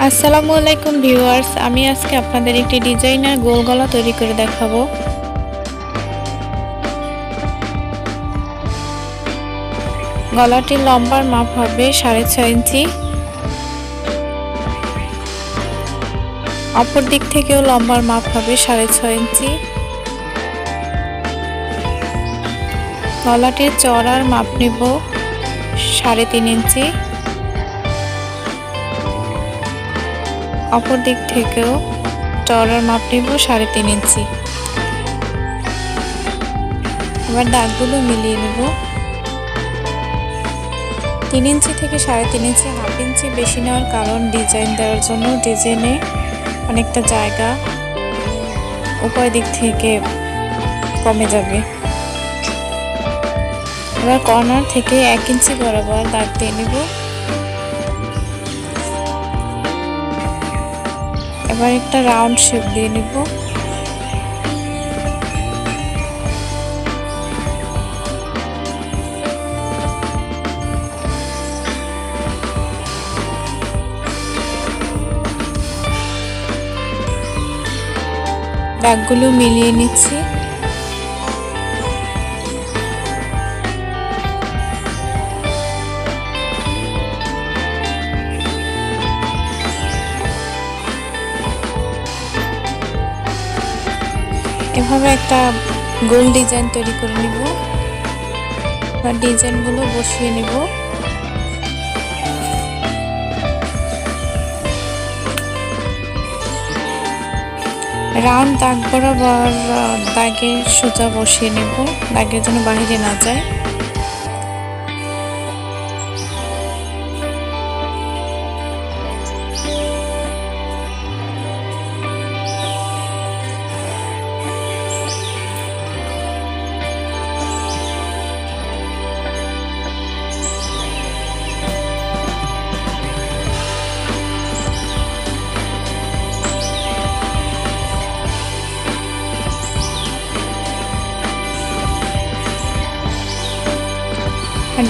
আসসালামু আলাইকুম ভিউয়ার্স, আমি আজকে আপনাদের একটি ডিজাইনার গোল গলা তৈরি করে দেখাবো। গলাটির লম্বার মাপ হবে 6.5 ইঞ্চি। অপর দিক থেকেও লম্বার মাপ হবে 6.5 ইঞ্চি। গলাটির চওড়ার মাপ নেব 3.5 ইঞ্চি। অপর দিক থেকেও চওড়ার মাপ নেব 3.5 ইঞ্চি। এবার দাগগুলো মিলিয়ে নেব। 3 ইঞ্চি থেকে 3.5 ইঞ্চি, হাফ ইঞ্চি বেশি নেওয়ার কারণ ডিজাইন দেওয়ার জন্য ডিজাইনে অনেকটা জায়গা উভয় দিক থেকে কমে যাবে। এবার কর্নার থেকে 1 ইঞ্চি বরাবর দাগ দিয়ে নেব। এবার একটা রাউন্ড শেপ দিয়ে নেব। দাগগুলো মিলিয়ে নিচ্ছি। এভাবে একটা গোল ডিজাইন তৈরি করে নিব বা ডিজাইনগুলো বসিয়ে নিব। রাউন্ড দাগ বরাবর দাগে সোজা বসিয়ে নেব, দাগের যেন বাইরে না যায়।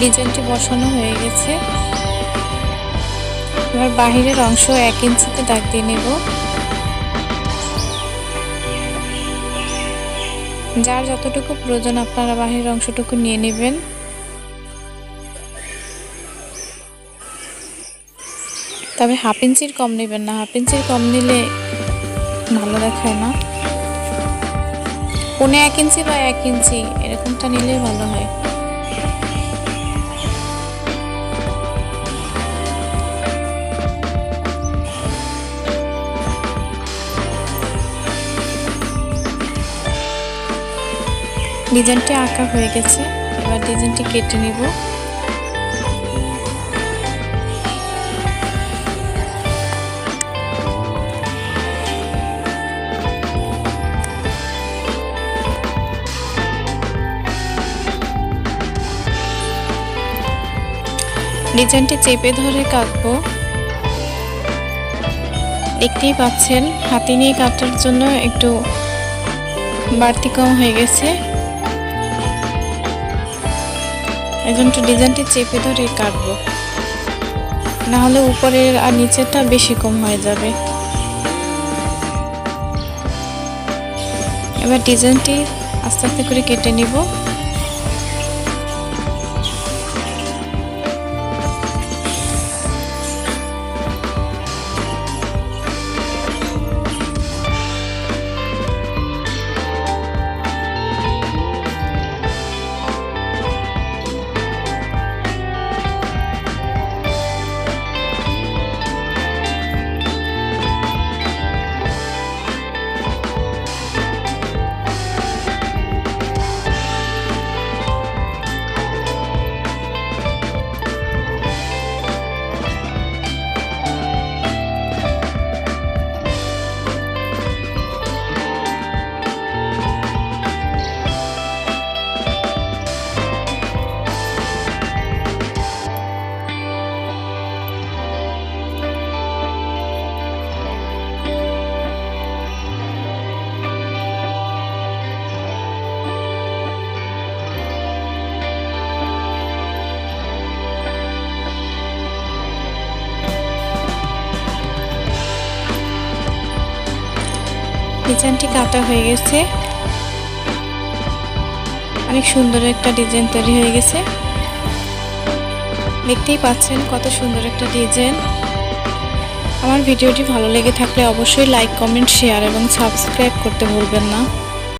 ডিজাইনটি বসানো হয়ে গেছে। এবার বাহিরের অংশ 1 ইঞ্চিতে দাগ দিয়ে নেব। যার যতটুকু প্রয়োজন আপনারা বাহিরের অংশটুকু নিয়ে নেবেন। তবে হাফ ইঞ্চির কম নেবেন না, হাফ ইঞ্চির কম নিলে ভালো দেখায় না। 1.25 ইঞ্চি বা 1 ইঞ্চি এরকমটা নিলে ভালো হয়। ডিজাইনটি আঁকা হয়ে গেছে, এবার ডিজাইনটি কেটে নিব। ডিজাইনটি চেপে ধরে কাটবো। দেখতেই পাচ্ছেন হাতে নিয়ে কাটার জন্য একটু বাড়তি কম হয়ে গেছে, এজন্য ডিজাইনটি চেপে ধরে কাটবো, না হলে উপরের আর নিচেরটা বেশি কম হয়ে যাবে। এবার ডিজাইনটি আস্তে আস্তে করে কেটে নিব। ডিজাইনটি কাটা হয়ে গেছে, অনেক সুন্দর একটা ডিজাইন তৈরি হয়ে গেছে। দেখতেই পাচ্ছেন কত সুন্দর একটা ডিজাইন। আমার ভিডিওটি ভালো লেগে থাকলে অবশ্যই লাইক, কমেন্ট, শেয়ার এবং সাবস্ক্রাইব করতে ভুলবেন না।